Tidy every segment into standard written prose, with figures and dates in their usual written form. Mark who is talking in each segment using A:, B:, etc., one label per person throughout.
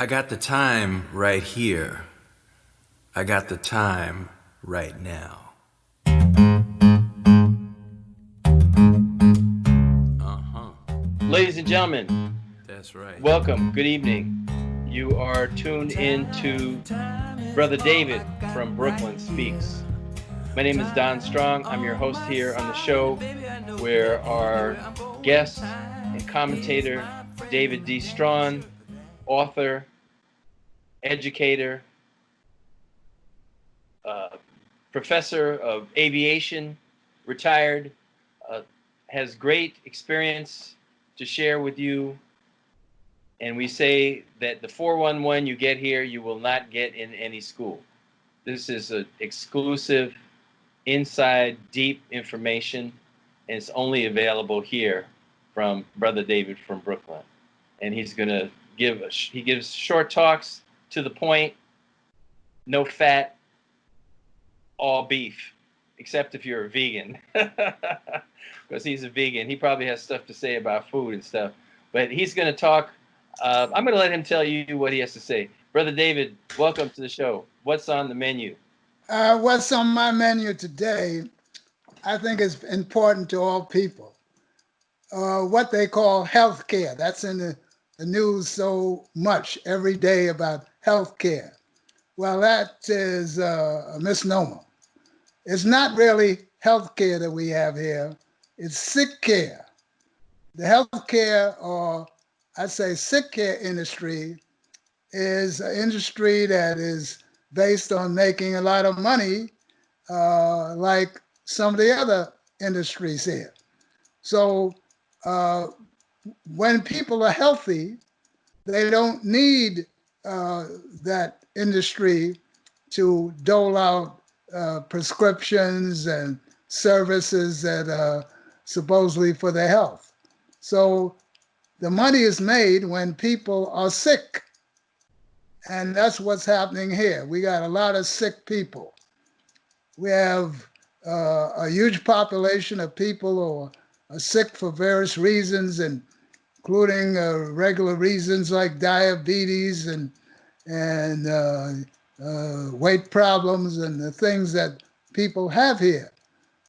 A: I got the time right here. I got the time right now. Uh-huh.
B: Ladies and gentlemen,
A: That's right.
B: welcome. Good evening. You are tuned into Brother David from Brooklyn Speaks. My name is Don Strong. I'm your host here on the show, where our guest and commentator, David D. Strachan, author, educator, uh, professor of aviation, retired, uh, has great experience to share with you. And we say that the 411 you get here, you will not get in any school. This is an exclusive, inside, deep information, and it's only available here from Brother David from Brooklyn. And he's going to he gives short talks to the point, no fat, all beef, except if you're a vegan, because he's a vegan. He probably has stuff to say about food and stuff. But he's going to talk. I'm going to let him tell you what he has to say. Brother David, welcome to the show. What's on the menu?
C: What's on my menu today, I think is important to all people. What they call health care. That's in the news so much every day about health care. Well, that is a misnomer. It's not really health care that we have here. It's sick care. The health care, or I'd say sick care industry, is an industry that is based on making a lot of money, like some of the other industries here. So uh, when people are healthy, they don't need that industry to dole out prescriptions and services that are supposedly for their health. So the money is made when people are sick. And that's what's happening here. We got a lot of sick people. We have a huge population of people who are sick for various reasons, and including regular reasons like diabetes and weight problems and the things that people have here.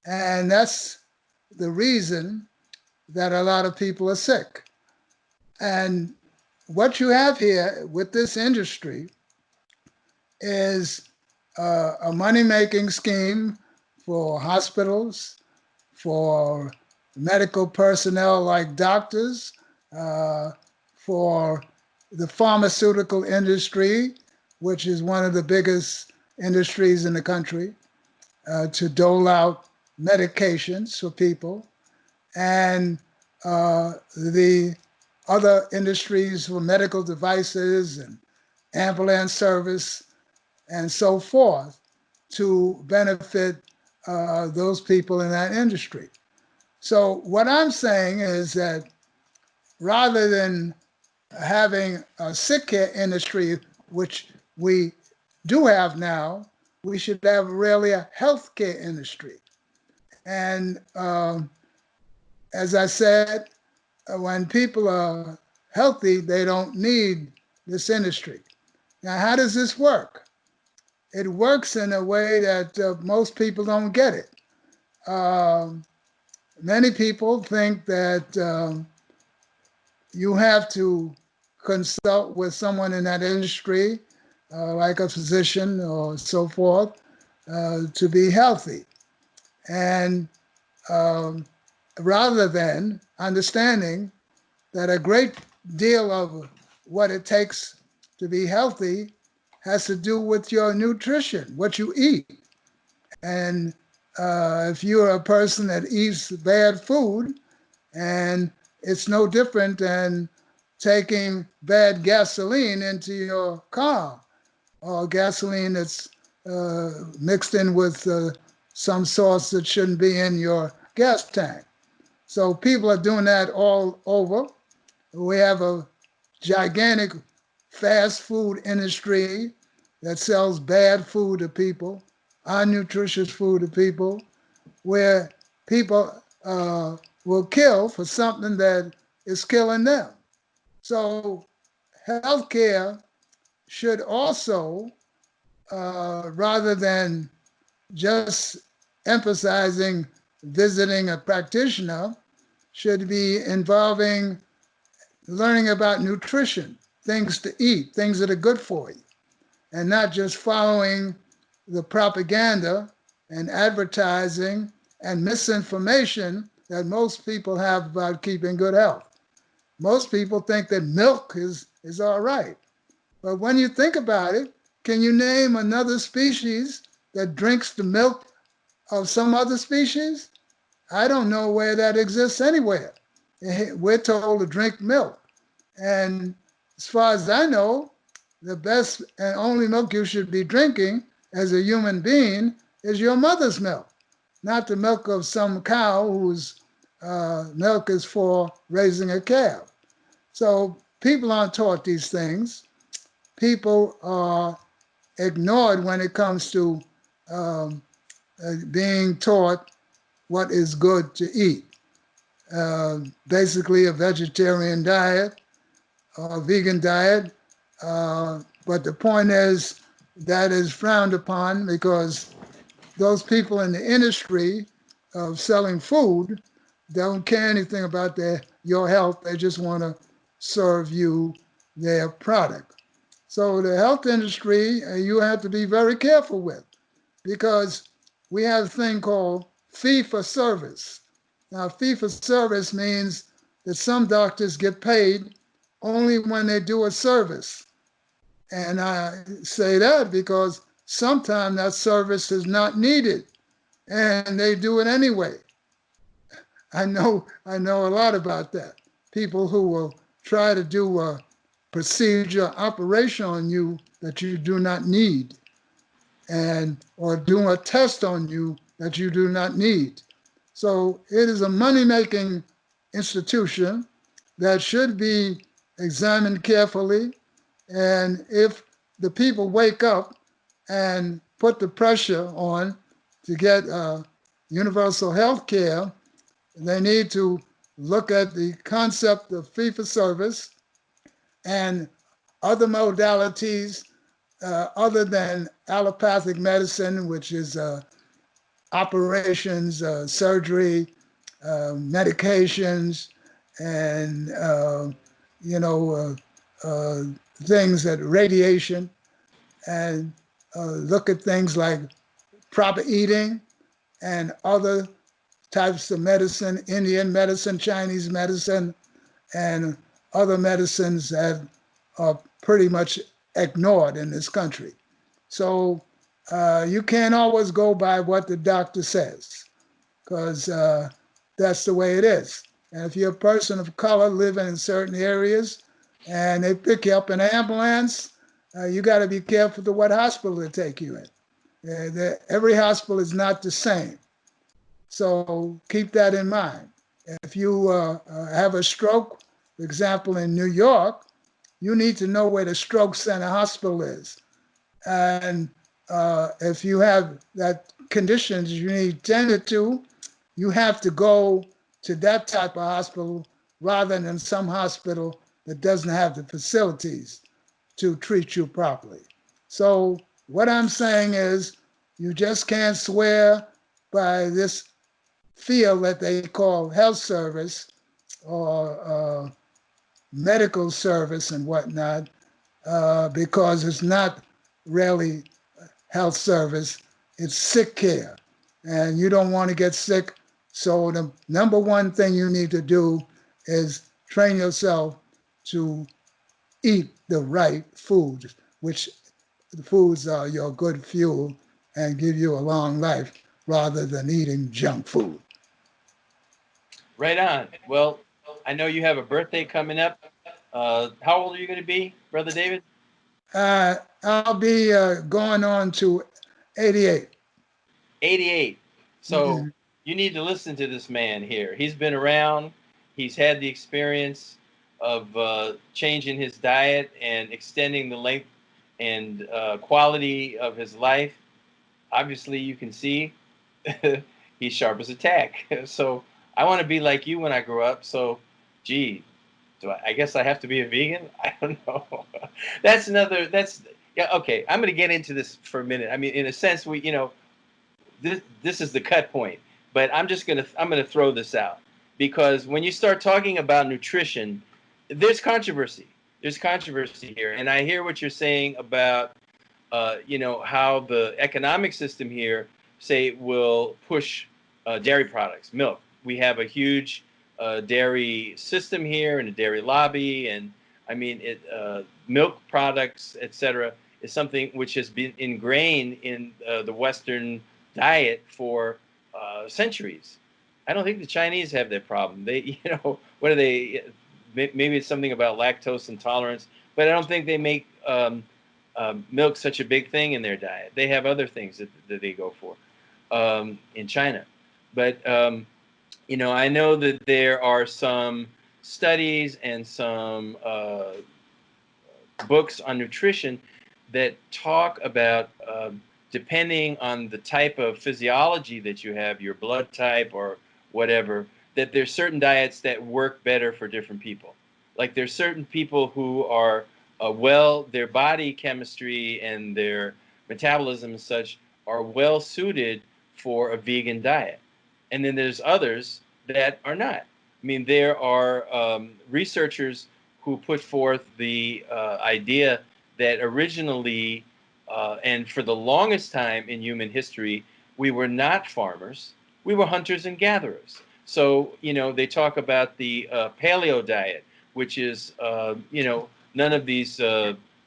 C: And that's the reason that a lot of people are sick. And what you have here with this industry is a money-making scheme for hospitals, for medical personnel like doctors, for the pharmaceutical industry, which is one of the biggest industries in the country, to dole out medications for people, and the other industries for medical devices and ambulance service and so forth to benefit those people in that industry. So what I'm saying is that rather than having a sick care industry, which we do have now, we should have really a healthcare industry. And as I said, when people are healthy, they don't need this industry. Now, how does this work? It works in a way that most people don't get it. Many people think that you have to consult with someone in that industry, like a physician or so forth, to be healthy. And rather than understanding that a great deal of what it takes to be healthy has to do with your nutrition, what you eat. And if you're a person that eats bad food, and it's no different than taking bad gasoline into your car, or gasoline that's mixed in with some sauce that shouldn't be in your gas tank. So people are doing that all over. We have a gigantic fast food industry that sells bad food to people, unnutritious food to people, where people will kill for something that is killing them. So healthcare should also, rather than just emphasizing visiting a practitioner, should be involving learning about nutrition, things to eat, things that are good for you, and not just following the propaganda and advertising and misinformation that most people have about keeping good health. Most people think that milk is all right. But when you think about it, can you name another species that drinks the milk of some other species? I don't know where that exists anywhere. We're told to drink milk. And as far as I know, the best and only milk you should be drinking as a human being is your mother's milk, not the milk of some cow whose milk is for raising a calf. So people aren't taught these things. People are ignored when it comes to um, being taught what is good to eat. Basically, a vegetarian diet or a vegan diet. But the point is that is frowned upon because those people in the industry of selling food don't care anything about your health. They just want to serve you their product. So the health industry, you have to be very careful with because we have a thing called fee for service. Now, fee for service means that some doctors get paid only when they do a service. And I say that because sometimes that service is not needed and they do it anyway. I know a lot about that. People who will try to do a procedure operation on you that you do not need and or do a test on you that you do not need. So it is a money-making institution that should be examined carefully. And if the people wake up and put the pressure on to get universal health care, they need to look at the concept of fee for service and other modalities other than allopathic medicine, which is operations, surgery, medications, and things that radiation, and look at things like proper eating and other types of medicine, Indian medicine, Chinese medicine, and other medicines that are pretty much ignored in this country. So you can't always go by what the doctor says because that's the way it is. And if you're a person of color living in certain areas and they pick you up in an ambulance, you got to be careful to what hospital they take you in. Every hospital is not the same. So keep that in mind. If you have a stroke, for example, in New York, you need to know where the stroke center hospital is. And if you have that conditions you need tended to, you have to go to that type of hospital rather than some hospital that doesn't have the facilities to treat you properly. So what I'm saying is you just can't swear by this field that they call health service or medical service and whatnot, because it's not really health service, it's sick care. And you don't want to get sick. So the number one thing you need to do is train yourself to eat the right foods, which the foods are your good fuel and give you a long life rather than eating junk food.
B: Right on. Well, I know you have a birthday coming up. How old are you going to be, Brother David?
C: I'll be going on to 88.
B: 88. So
C: Mhm.
B: you need to listen to this man here. He's been around. He's had the experience of changing his diet and extending the length and quality of his life. Obviously, you can see he's sharp as a tack. So I want to be like you when I grow up. So, gee, I guess I have to be a vegan? I don't know. That's Yeah, okay. I'm going to get into this for a minute. I mean, in a sense, this is the cut point. But I'm gonna throw this out because when you start talking about nutrition, there's controversy. There's controversy here, and I hear what you're saying about how the economic system here, say, will push dairy products, milk. We have a huge dairy system here and a dairy lobby, and I mean, milk products, etc., is something which has been ingrained in the Western diet for centuries. I don't think the Chinese have that problem. They, what are they? Maybe it's something about lactose intolerance, but I don't think they make milk such a big thing in their diet. They have other things that they go for in China. But I know that there are some studies and some books on nutrition that talk about depending on the type of physiology that you have, your blood type or whatever, that there's certain diets that work better for different people. Like there's certain people who are their body chemistry and their metabolism and such are well suited for a vegan diet. And then there's others that are not. I mean, there are researchers who put forth the idea that originally, and for the longest time in human history, we were not farmers, we were hunters and gatherers. So, they talk about the paleo diet, which is, none of these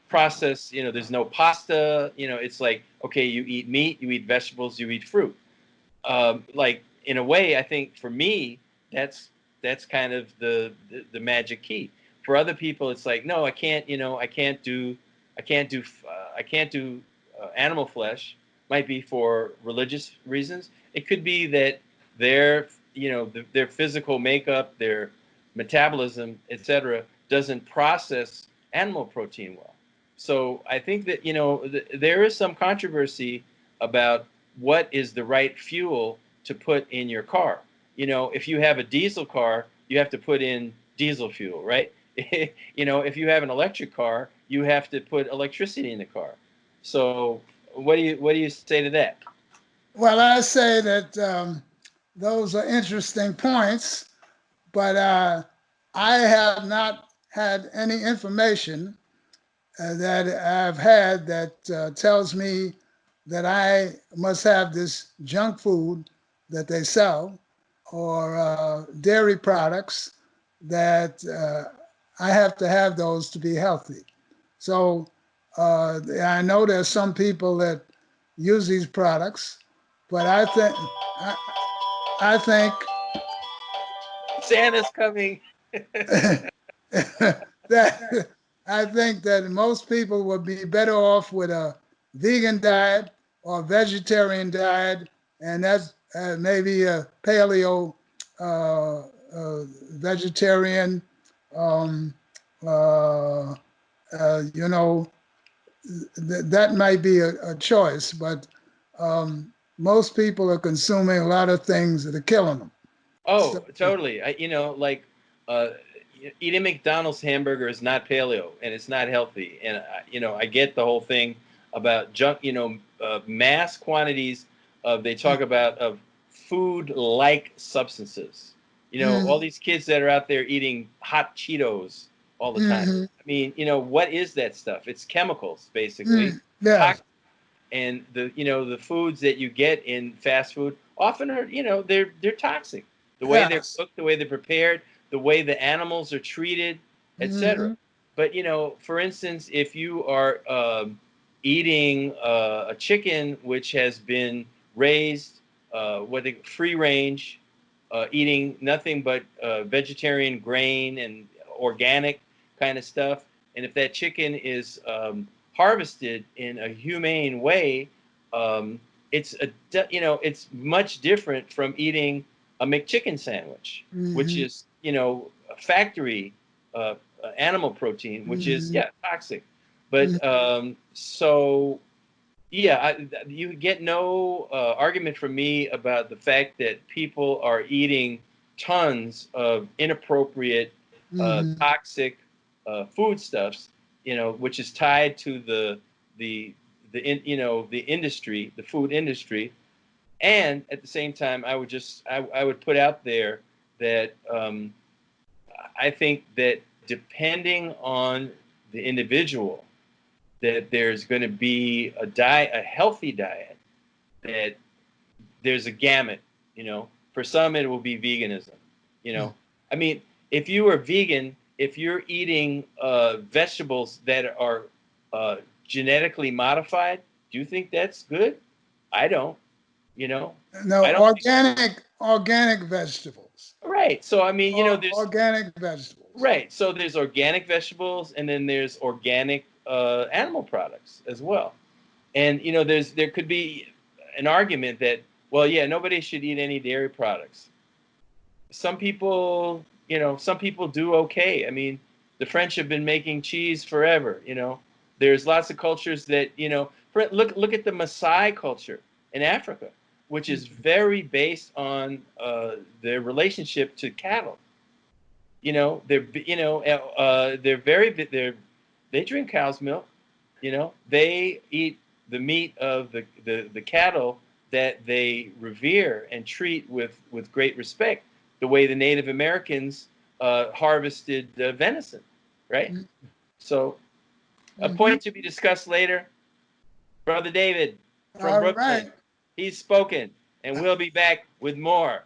B: processed, there's no pasta, it's like, okay, you eat meat, you eat vegetables, you eat fruit. Like in a way, I think for me, that's kind of the magic key. For other people, it's like, no, I can't, I can't do animal flesh. Might be for religious reasons. It could be that their, their physical makeup, their metabolism, etc., doesn't process animal protein well. So I think that there is some controversy about what is the right fuel to put in your car. If you have a diesel car, you have to put in diesel fuel, right? If you have an electric car, you have to put electricity in the car. So what do you say to that?
C: Well, I say that those are interesting points, but I have not had any information that I've had that tells me that I must have this junk food that they sell or dairy products that I have to have those to be healthy. So I know there's some people that use these products, but I think
B: Santa's coming.
C: that I think that most people would be better off with a vegan diet or a vegetarian diet, and that's maybe a paleo vegetarian. Um, uh, you know, that might be a choice, but most people are consuming a lot of things that are killing them.
B: Oh,
C: So,
B: totally. Like uh, eating McDonald's hamburger is not paleo and it's not healthy. And I get the whole thing about junk. Mass quantities they talk about of food-like substances. All
C: mm,
B: these kids that are out there eating hot Cheetos all the time.
C: mm,
B: I mean, what is that stuff? It's chemicals, basically.
C: yes.
B: And the foods that you get in fast food often are they're toxic, the way they're
C: Yes.
B: cooked, the way they're prepared, the way the animals are treated, etc.
C: Hmm.
B: But for instance, if you are eating a chicken which has been raised what they free range, eating nothing but vegetarian grain and organic kind of stuff, and if that chicken is harvested in a humane way, um, it's much different from eating a McChicken sandwich, which
C: Hmm.
B: is a factory uh, animal protein, which is
C: Hmm.
B: toxic. But so yeah, you get no argument from me about the fact that people are eating tons of inappropriate,
C: Hmm.
B: toxic foodstuffs, which is tied to the the industry, the food industry. And at the same time, I would put out there that I think that depending on the individual, that there's going to be a healthy diet, that there's a gamut, For some, it will be veganism, I mean, if you are vegan, if you're eating vegetables that are genetically modified, do you think that's good? I don't,
C: No,
B: I don't
C: organic vegetables.
B: Right. So, I mean, there's
C: organic vegetables.
B: right. So there's organic vegetables, and then there's organic animal products as well. And, there could be an argument that, well, yeah, nobody should eat any dairy products. Some people do okay. I mean, the French have been making cheese forever. There's lots of cultures that, look at the Maasai culture in Africa, which is very based on their relationship to cattle. They drink cow's milk. They eat the meat of the cattle that they revere and treat with great respect, the way the Native Americans harvested venison, right? Mm-hmm. So, a point to be discussed later. Brother David from Brooklyn, right. He's spoken, and we'll be back with more.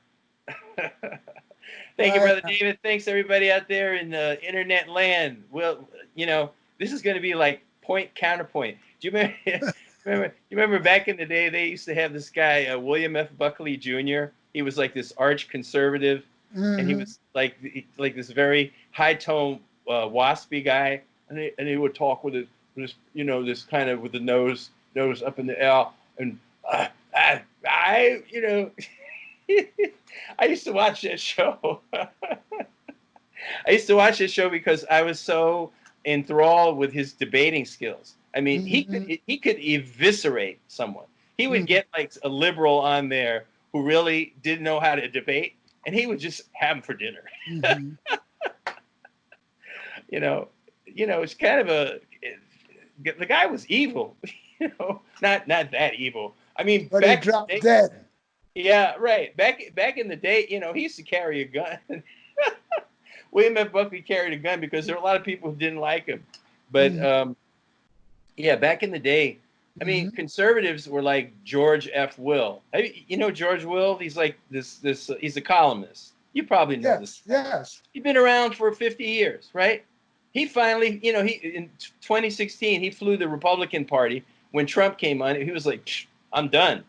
B: Thank you, Brother David. Thanks, everybody out there in the internet land. Well, this is going to be like point counterpoint. Do you remember back in the day, they used to have this guy, William F. Buckley Jr. He was like this arch conservative, and he was like this very high tone, waspy guy, and he would talk with this kind of with the nose up in the air, and I used to watch that show. I used to watch this show because I was so enthralled with his debating skills. I mean, he could eviscerate someone. He would get like a liberal on there who really didn't know how to debate, and he would just have him for dinner. It's kind of the guy was evil, not that evil. I mean,
C: but he dropped dead.
B: Yeah, right. Back in the day, he used to carry a gun. William F. Buckley carried a gun because there were a lot of people who didn't like him. But back in the day, I mean, conservatives were like George F. Will. George Will? He's like this. He's a columnist. You probably know this.
C: Yes.
B: He's been around for 50 years, right? He finally, in 2016, he flew the Republican Party. When Trump came on, he was like, I'm done.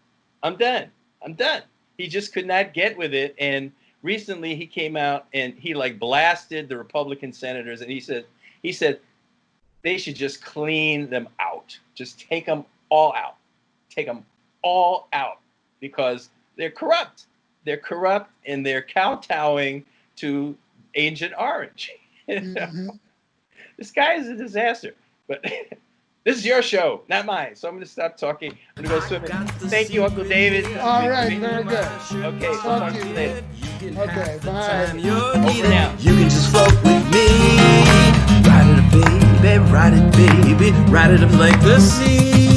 B: He just could not get with it. And recently he came out and he like blasted the Republican senators. And he said they should just clean them out. Just take them all out. Because they're corrupt. They're corrupt and they're kowtowing to Agent Orange. This guy is a disaster. But this is your show, not mine. So I'm going to stop talking. I'm going to go swimming. Thank you, Uncle David.
C: All right, very good.
B: Okay, we'll talk to you later.
C: Okay, bye.
B: Over now.
A: You can just float with me. Ride it up, baby. Ride it, baby. Ride it up like the sea.